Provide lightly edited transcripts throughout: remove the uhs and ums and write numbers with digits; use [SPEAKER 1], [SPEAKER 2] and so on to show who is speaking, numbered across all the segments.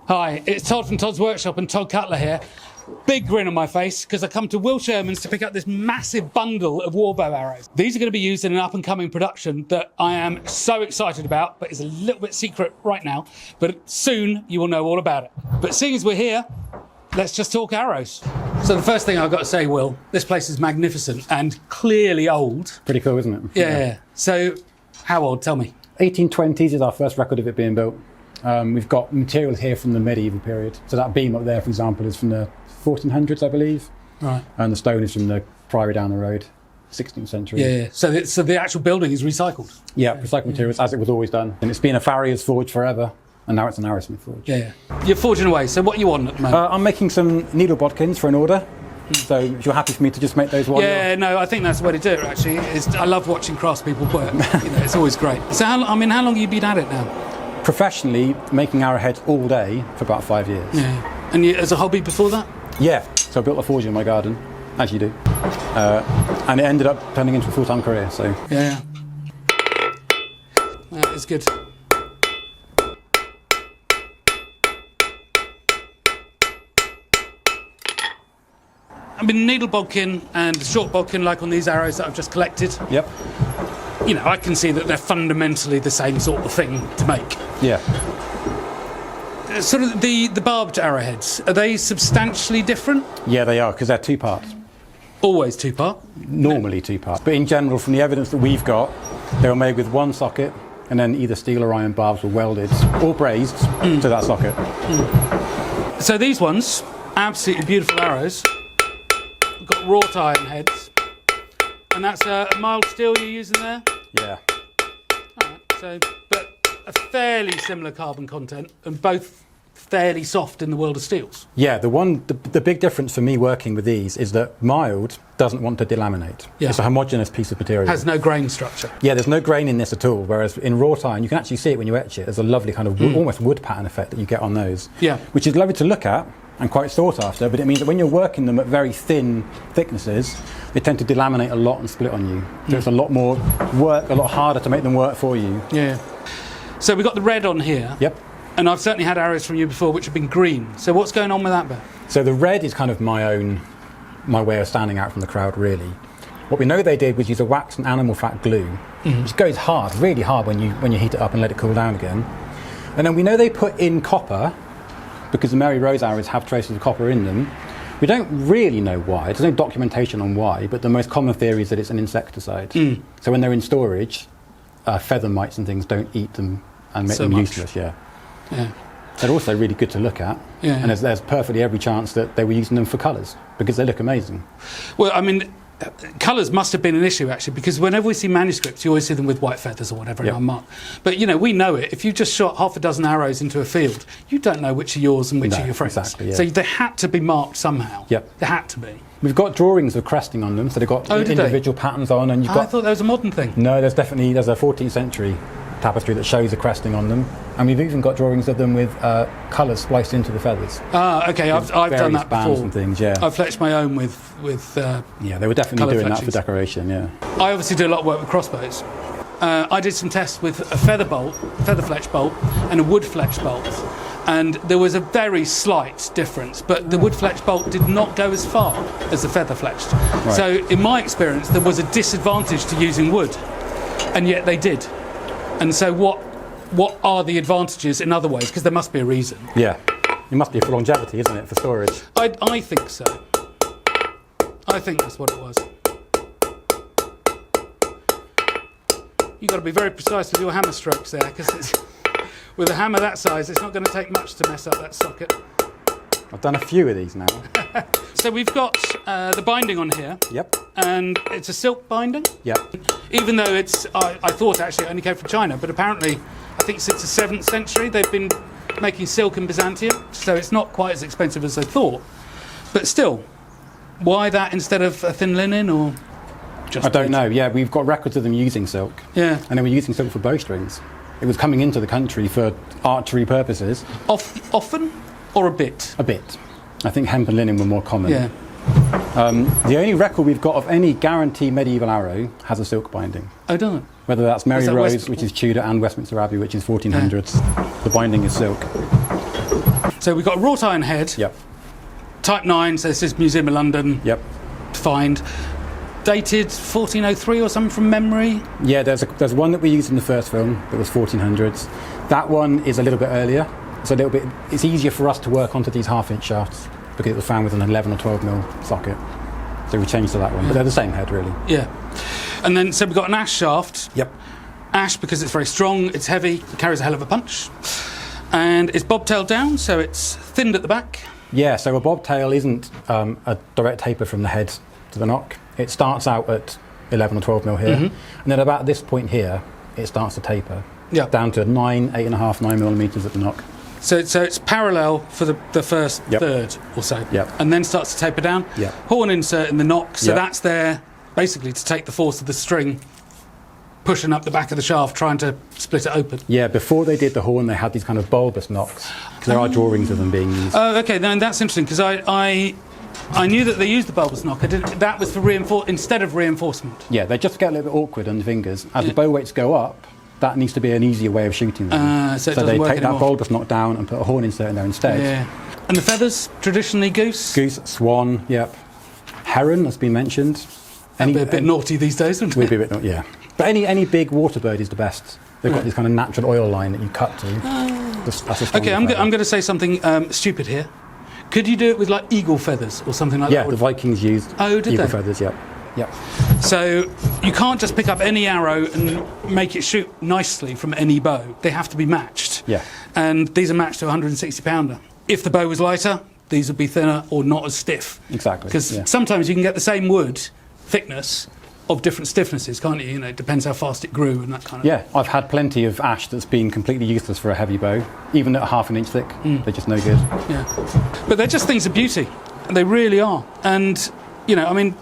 [SPEAKER 1] Hi, it's Todd from Todd's Workshop and Todd Cutler here. Big grin on my face because I come to Will Sherman's to pick up this massive bundle of warbow arrows. These are going to be used in an up-and-coming production that I am so excited about, but is a little bit secret right now. But soon you will know all about it. But seeing as we're here, let's just talk arrows. So the first thing I've got to say, Will, this place is magnificent and clearly old.
[SPEAKER 2] Pretty cool, isn't it?
[SPEAKER 1] Yeah. So how old? Tell me.
[SPEAKER 2] 1820s is our first record of it being built. We've got material here from the medieval period. So that beam up there, for example, is from the 1400s, I believe.
[SPEAKER 1] Right.
[SPEAKER 2] And the stone is from the priory down the road, 16th century.
[SPEAKER 1] Yeah. So the actual building is recycled?
[SPEAKER 2] Yeah, recycled materials, as it was always done. And it's been a farrier's forge forever, and now it's an arrowsmith forge.
[SPEAKER 1] Yeah. You're forging away. So what are you on at the moment?
[SPEAKER 2] I'm making some needle bodkins for an order. So if you're happy for me to just make those while
[SPEAKER 1] no, I think that's the way to do it, actually. I love watching craftspeople work. It's always great. So how long have you been at it now?
[SPEAKER 2] Professionally, making arrowheads all day for about 5 years.
[SPEAKER 1] Yeah. And as a hobby before that?
[SPEAKER 2] Yeah. So I built a forge in my garden, as you do. And it ended up turning into a full-time career, so...
[SPEAKER 1] Yeah. That is good. I mean, needle bodkin and short bodkin, like on these arrows that I've just collected.
[SPEAKER 2] Yep.
[SPEAKER 1] You know, I can see that they're fundamentally the same sort of thing to make.
[SPEAKER 2] Yeah.
[SPEAKER 1] Sort of the barbed arrowheads, are they substantially different?
[SPEAKER 2] Yeah, they are, because they're two-part.
[SPEAKER 1] Always two-part?
[SPEAKER 2] Normally two-part. But in general, from the evidence that we've got, they were made with one socket, and then either steel or iron barbs were welded or brazed to that socket.
[SPEAKER 1] So these ones, absolutely beautiful arrows. We've got wrought iron heads. And that's a mild steel you're using there?
[SPEAKER 2] Yeah.
[SPEAKER 1] All right, but a fairly similar carbon content and both fairly soft in the world of steels.
[SPEAKER 2] Yeah, the big difference for me working with these is that mild doesn't want to delaminate. Yeah. It's a homogeneous piece of material.
[SPEAKER 1] Has no grain structure.
[SPEAKER 2] Yeah, there's no grain in this at all, whereas in wrought iron, you can actually see it when you etch it. There's a lovely kind of almost wood pattern effect that you get on those. Yeah. Which is lovely to look at and quite sought after, but it means that when you're working them at very thin thicknesses, they tend to delaminate a lot and split on you. So it's a lot more work, a lot harder to make them work for you.
[SPEAKER 1] Yeah. So we've got the red on here.
[SPEAKER 2] Yep.
[SPEAKER 1] And I've certainly had arrows from you before which have been green. So what's going on with that bit?
[SPEAKER 2] So the red is kind of my way of standing out from the crowd, really. What we know they did was use a wax and animal fat glue, which goes hard, really hard when you heat it up and let it cool down again. And then we know they put in copper, because the Mary Rose arrows have traces of copper in them. We don't really know why. There's no documentation on why, but the most common theory is that it's an insecticide. So when they're in storage, feather mites and things don't eat them and make them useless. Yeah. They're also really good to look at, and there's perfectly every chance that they were using them for colours, because they look amazing.
[SPEAKER 1] Well, I mean, colours must have been an issue, actually, because whenever we see manuscripts, you always see them with white feathers or whatever unmarked. But, you know, we know it. If you just shot half a dozen arrows into a field, you don't know which are yours and which are your friends.
[SPEAKER 2] Exactly, yeah.
[SPEAKER 1] So they had to be marked somehow.
[SPEAKER 2] Yep.
[SPEAKER 1] They had to be.
[SPEAKER 2] We've got drawings of cresting on them, so they've got individual patterns on, and you've got...
[SPEAKER 1] I thought that was a modern thing.
[SPEAKER 2] No, there's a 14th century tapestry that shows the cresting on them, and we've even got drawings of them with colours spliced into the feathers.
[SPEAKER 1] Ah, okay, I've done that before.
[SPEAKER 2] And things, yeah.
[SPEAKER 1] I've fletched my own with
[SPEAKER 2] yeah, they were definitely doing that for decoration, yeah.
[SPEAKER 1] I obviously do a lot of work with crossbows. I did some tests with a feather fletch bolt, and a wood fletch bolt. And there was a very slight difference, but the wood fletch bolt did not go as far as the feather fletched. Right. So in my experience, there was a disadvantage to using wood, and yet they did. And so what are the advantages in other ways? Because there must be a reason. Yeah,
[SPEAKER 2] it must be for longevity, isn't it, for storage?
[SPEAKER 1] I think so. I think that's what it was. You've got to be very precise with your hammer strokes there, because with a hammer that size, it's not going to take much to mess up that socket.
[SPEAKER 2] I've done a few of these now.
[SPEAKER 1] So we've got the binding on here.
[SPEAKER 2] Yep.
[SPEAKER 1] And it's a silk binding.
[SPEAKER 2] Yep.
[SPEAKER 1] Even though I thought actually it only came from China, but apparently, I think since the 7th century, they've been making silk in Byzantium, so it's not quite as expensive as they thought. But still, why that instead of a thin linen or just...
[SPEAKER 2] I don't know. Yeah, we've got records of them using silk.
[SPEAKER 1] Yeah.
[SPEAKER 2] And they were using silk for bowstrings. It was coming into the country for archery purposes.
[SPEAKER 1] Often or a bit?
[SPEAKER 2] A bit. I think hemp and linen were more common.
[SPEAKER 1] Yeah.
[SPEAKER 2] The only record we've got of any guaranteed medieval arrow has a silk binding.
[SPEAKER 1] Oh, don't it?
[SPEAKER 2] Whether that's Mary Rose, which is Tudor, and Westminster Abbey, which is 1400s. The binding is silk.
[SPEAKER 1] So we've got a wrought iron head,
[SPEAKER 2] Yep.
[SPEAKER 1] Type 9, so this is Museum of London,
[SPEAKER 2] Yep.
[SPEAKER 1] find. Dated 1403 or something from memory.
[SPEAKER 2] Yeah, there's one that we used in the first film that was 1400s. That one is a little bit earlier. It's easier for us to work onto these half-inch shafts because it was found with an 11 or 12 mil socket. So we changed to that one, but they're the same head really.
[SPEAKER 1] Yeah. And then, so we've got an ash shaft.
[SPEAKER 2] Yep.
[SPEAKER 1] Ash because it's very strong, it's heavy, it carries a hell of a punch. And it's bobtailed down, so it's thinned at the back.
[SPEAKER 2] Yeah, so a bobtail isn't a direct taper from the head to the knock. It starts out at 11 or 12 mil here, and then about this point here, it starts to taper.
[SPEAKER 1] Yeah.
[SPEAKER 2] Down to 8.5, 9 millimeters at the knock.
[SPEAKER 1] So it's parallel for the first third or so.
[SPEAKER 2] Yep.
[SPEAKER 1] And then starts to taper down.
[SPEAKER 2] Yep.
[SPEAKER 1] Horn insert in the knock, so
[SPEAKER 2] Yep.
[SPEAKER 1] that's there basically to take the force of the string pushing up the back of the shaft, trying to split it open.
[SPEAKER 2] Yeah, before they did the horn, they had these kind of bulbous knocks. Because there are drawings of them being used.
[SPEAKER 1] Oh, okay, then that's interesting, because I knew that they used the bulbous knock. That was for instead of reinforcement.
[SPEAKER 2] Yeah, they just get a little bit awkward on the fingers. As the bow weights go up, that needs to be an easier way of shooting them.
[SPEAKER 1] So it
[SPEAKER 2] they
[SPEAKER 1] doesn't work
[SPEAKER 2] take
[SPEAKER 1] anymore.
[SPEAKER 2] that bulbous knock down and put a horn insert in there instead.
[SPEAKER 1] Yeah. And the feathers, traditionally goose?
[SPEAKER 2] Goose, swan, yep. Heron has been mentioned.
[SPEAKER 1] A bit naughty these days, wouldn't
[SPEAKER 2] We'd
[SPEAKER 1] it?
[SPEAKER 2] be a bit, yeah. But any big water bird is the best. They've got this kind of natural oil line that you cut to. That's a stronger
[SPEAKER 1] Okay, I'm
[SPEAKER 2] feather.
[SPEAKER 1] going to say something stupid here. Could you do it with like eagle feathers or something like
[SPEAKER 2] Yeah,
[SPEAKER 1] that?
[SPEAKER 2] the Vikings used
[SPEAKER 1] Oh, did
[SPEAKER 2] eagle
[SPEAKER 1] they?
[SPEAKER 2] feathers, yep. Yep.
[SPEAKER 1] So you can't just pick up any arrow and make it shoot nicely from any bow. They have to be matched.
[SPEAKER 2] Yeah.
[SPEAKER 1] And these are matched to a 160 pounder. If the bow was lighter, these would be thinner or not as stiff.
[SPEAKER 2] Exactly.
[SPEAKER 1] Because
[SPEAKER 2] yeah.
[SPEAKER 1] sometimes you can get the same wood thickness of different stiffnesses, can't you? You know, it depends how fast it grew and that kind of.
[SPEAKER 2] Yeah, I've had plenty of ash that's been completely useless for a heavy bow, even at half an inch thick. They're just no good.
[SPEAKER 1] Yeah. But they're just things of beauty. They really are. And, you know, I mean,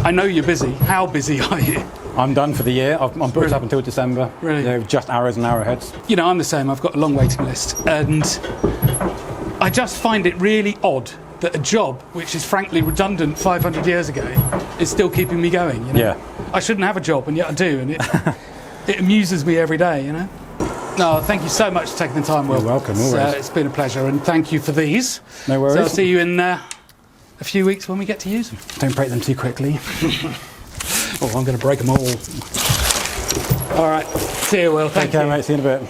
[SPEAKER 1] I know you're busy. How busy are you?
[SPEAKER 2] I'm done for the year. I'm booked
[SPEAKER 1] Really?
[SPEAKER 2] up until December.
[SPEAKER 1] Really?
[SPEAKER 2] You know, just arrows and arrowheads.
[SPEAKER 1] You know, I'm the same. I've got a long waiting list. And I just find it really odd that a job, which is frankly redundant 500 years ago, is still keeping me going. You know?
[SPEAKER 2] Yeah.
[SPEAKER 1] I shouldn't have a job, and yet I do. And it amuses me every day, you know? No, thank you so much for taking the time, Will.
[SPEAKER 2] You're welcome, always.
[SPEAKER 1] It's been a pleasure, and thank you for these.
[SPEAKER 2] No worries.
[SPEAKER 1] So I'll see you in a few weeks when we get to use them.
[SPEAKER 2] Don't break them too quickly.
[SPEAKER 1] Oh, I'm going to break them all. All right. See you, Will. Thank
[SPEAKER 2] Take care,
[SPEAKER 1] you.
[SPEAKER 2] mate. See you in a bit.